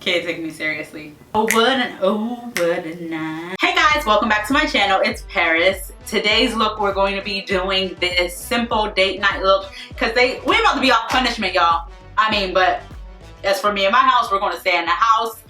Can't take me seriously. Oh what a night. Hey guys, welcome back to my channel. It's Paris. Today's look, we're going to be doing this simple date night look because we're about to be off punishment, y'all. I mean, but as for me and my house, we're going to stay in the house.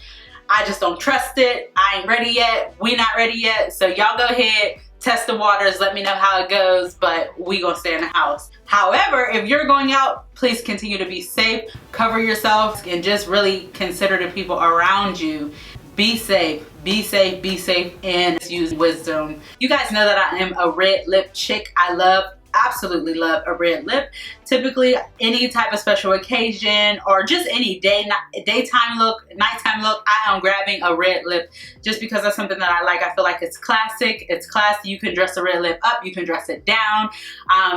I just don't trust it. I ain't ready yet. We not ready yet. So y'all go ahead, test the waters, let me know how it goes, but we gonna stay in the house. However, if you're going out, please continue to be safe, cover yourself, and just really consider the people around you. Be safe, be safe, be safe, and use wisdom. You guys know that I am a red lip chick. I absolutely love a red lip. Typically, any type of special occasion or just any daytime look, nighttime look, I am grabbing a red lip just because that's something that I like. I feel like it's classic, it's classy. You can dress a red lip up, you can dress it down.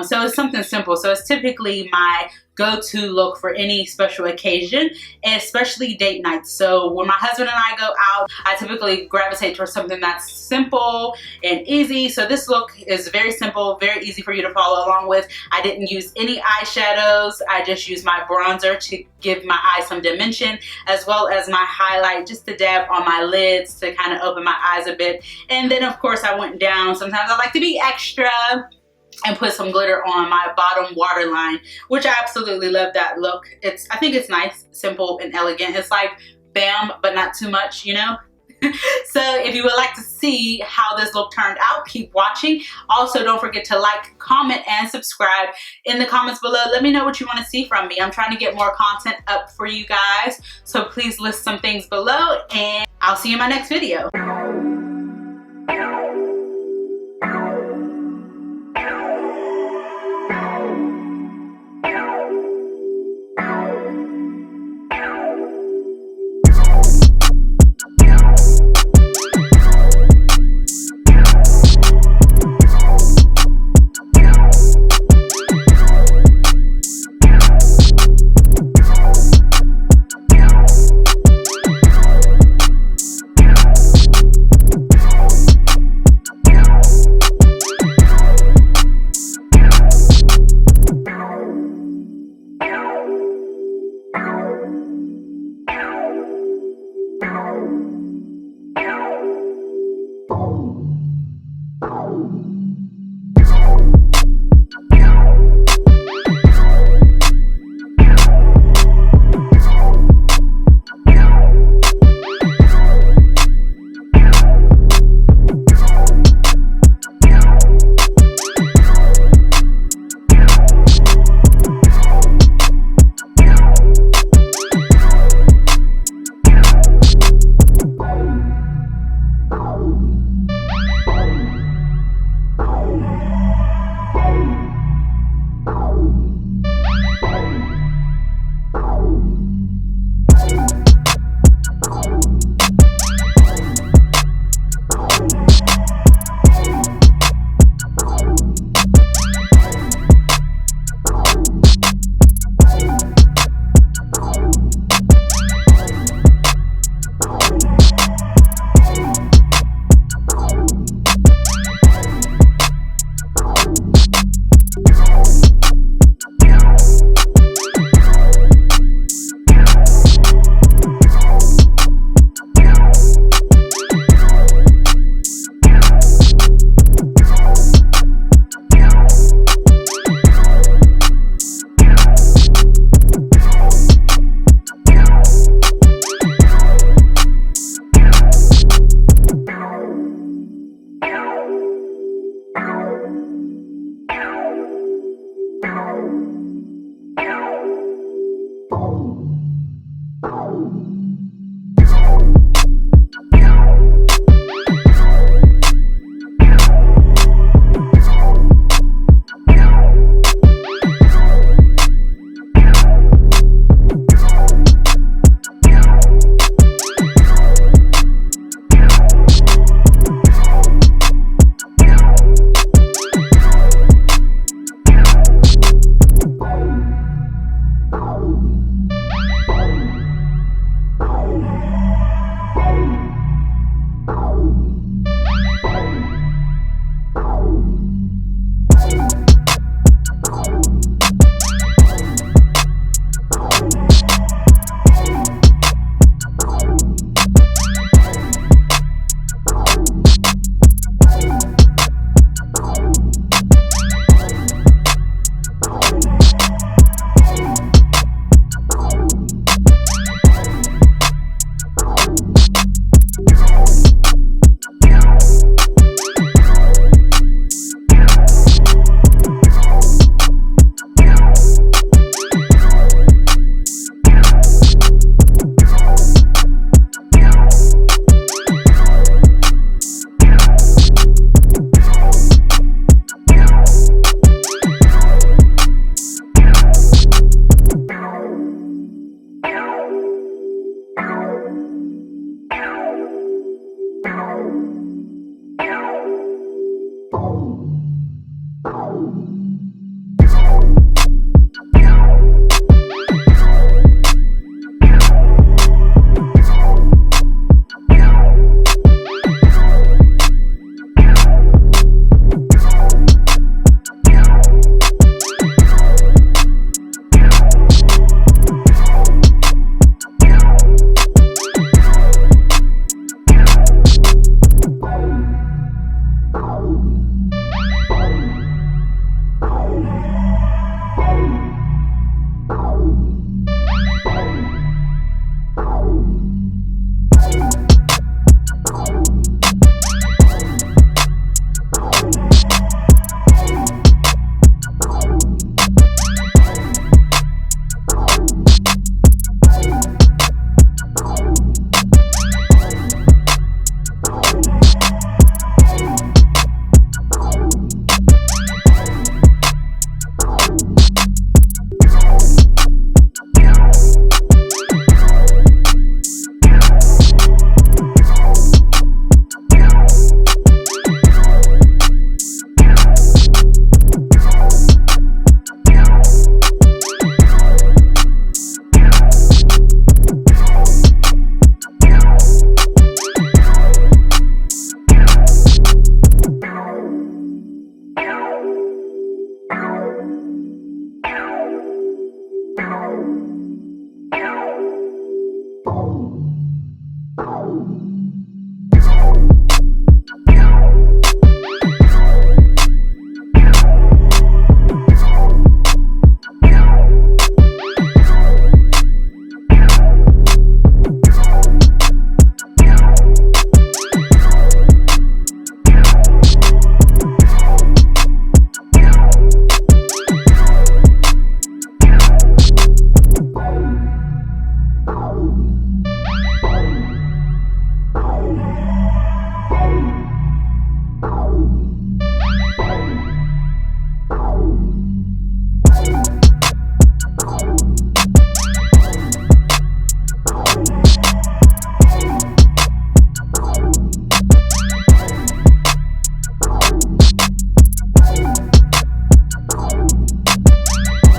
So it's something simple. So it's typically my go-to look for any special occasion, and especially date nights. So when my husband and I go out, I typically gravitate towards something that's simple and easy. So this look is very simple, very easy for you to follow along with. I didn't use any eyeshadows. I just used my bronzer to give my eyes some dimension, as well as my highlight, just to dab on my lids to kind of open my eyes a bit. And then of course I went down. Sometimes I like to be extra and put some glitter on my bottom waterline, which I absolutely love that look. I think it's nice, simple, and elegant. It's like bam, but not too much, you know? So if you would like to see how this look turned out, keep watching. Also, don't forget to like, comment, and subscribe. In the comments below, let me know what you want to see from me. I'm trying to get more content up for you guys. So please list some things below, and I'll see you in my next video.